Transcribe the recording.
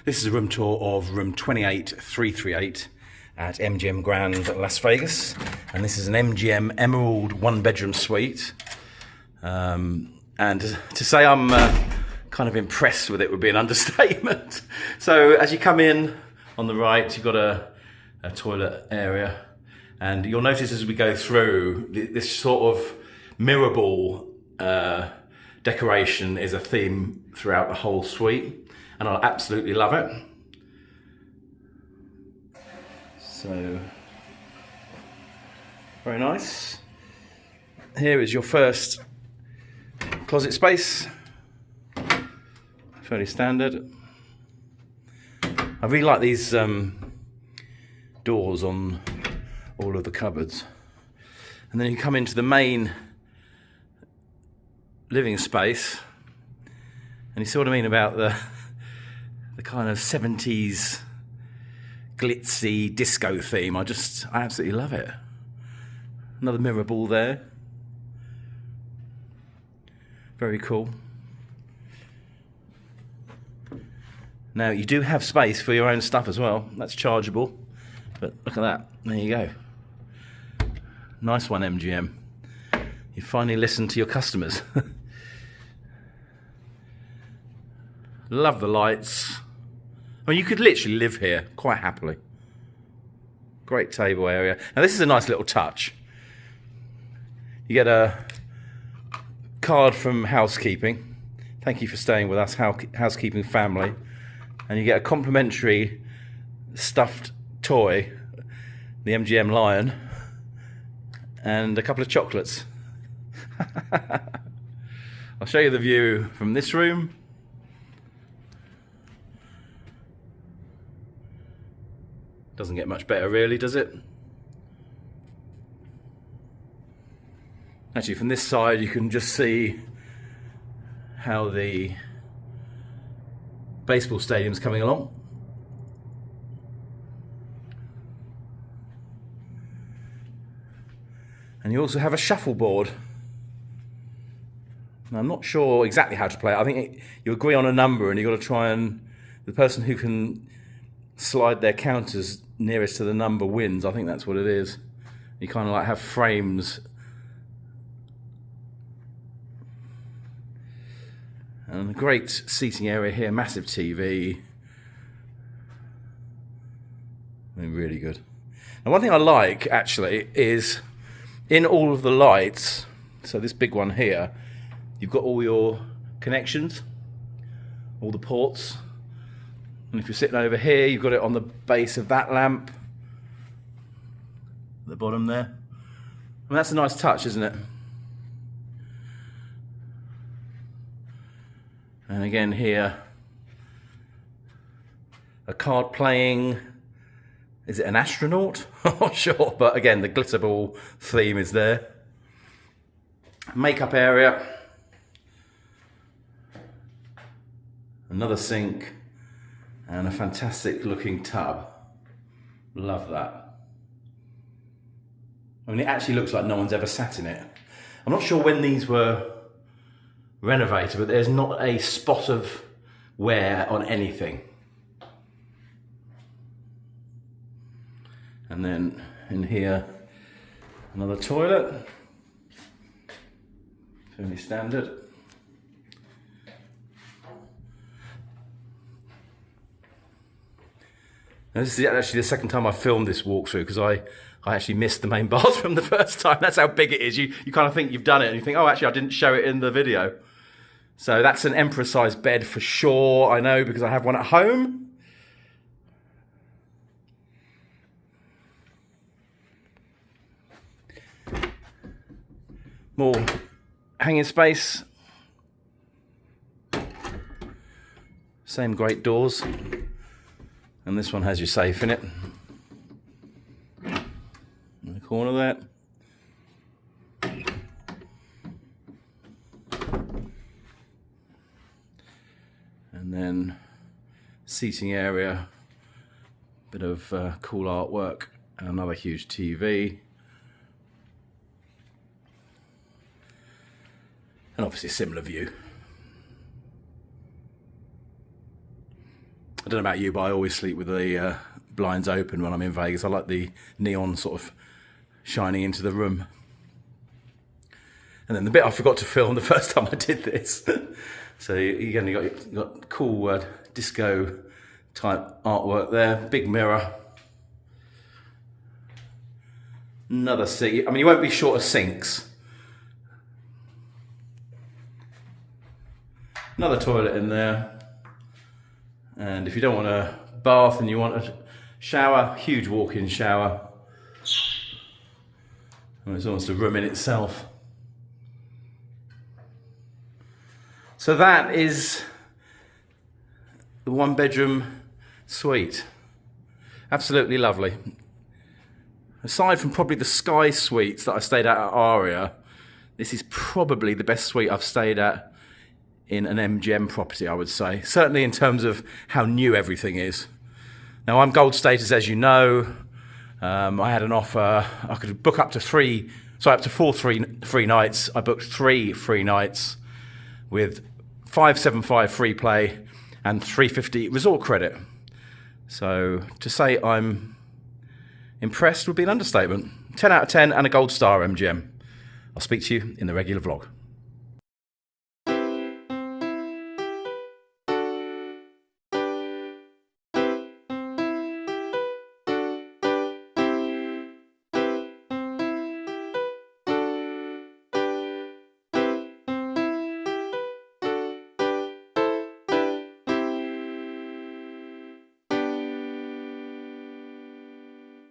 This is a room tour of room 28338 at MGM Grand Las Vegas, and this is an MGM Emerald one-bedroom suite. And to say I'm kind of impressed with it would be an understatement. So as you come in on the right, you've got a toilet area, and you'll notice as we go through, this sort of mirror ball decoration is a theme throughout the whole suite, and I absolutely love it. So, very nice. Here is your first closet space, fairly standard. I really like these doors on all of the cupboards. And then you come into the main living space, and you see what I mean about the kind of 70s glitzy disco theme. I absolutely love it. Another mirror ball there. Very cool. Now you do have space for your own stuff as well. That's chargeable, but look at that. There you go. Nice one, MGM. You finally listened to your customers. Love the lights. I mean, you could literally live here quite happily. Great table area. Now this is a nice little touch. You get a card from housekeeping. Thank you for staying with us, housekeeping family. And you get a complimentary stuffed toy, the MGM lion, and a couple of chocolates. I'll show you the view from this room. Doesn't get much better really, does it? Actually, from this side you can just see how the baseball stadium's coming along. And you also have a shuffleboard. Now, I'm not sure exactly how to play it. I think you agree on a number and you've got to try and, the person who can slide their counters nearest to the number wins. I think that's what it is. You kind of like have frames. And a great seating area here, massive TV. I mean, really good. And one thing I like actually is in all of the lights, so this big one here, you've got all your connections, all the ports. And if you're sitting over here, you've got it on the base of that lamp, at the bottom there. I mean, that's a nice touch, isn't it? And again here, a card playing, is it an astronaut? I'm not sure, but again, the glitter ball theme is there. Makeup area. Another sink. And a fantastic looking tub. Love that. I mean, it actually looks like no one's ever sat in it. I'm not sure when these were renovated, but there's not a spot of wear on anything. And then in here, another toilet. Fairly standard. Now, this is actually the second time I filmed this walkthrough because I actually missed the main bathroom the first time. That's how big it is. You kind of think you've done it and you think, oh, actually, I didn't show it in the video. So that's an emperor-sized bed for sure, I know, because I have one at home. More hanging space. Same great doors. And this one has your safe in it. In the corner there. And then seating area, bit of cool artwork, and another huge TV. And obviously a similar view. I don't know about you, but I always sleep with the blinds open when I'm in Vegas. I like the neon sort of shining into the room. And then the bit I forgot to film the first time I did this. So again, you got cool disco type artwork there. Big mirror. Another sink. I mean, you won't be short of sinks. Another toilet in there. And if you don't want a bath and you want a shower, huge walk-in shower. And it's almost a room in itself. So that is the 1-bedroom suite. Absolutely lovely. Aside from probably the Sky suites that I stayed at Aria, this is probably the best suite I've stayed at in an MGM property, I would say. Certainly in terms of how new everything is. Now, I'm gold status, as you know. I had an offer. I could book up to 4 free nights. I booked 3 free nights with 575 free play and 350 resort credit. So to say I'm impressed would be an understatement. 10 out of 10 and a gold star, MGM. I'll speak to you in the regular vlog.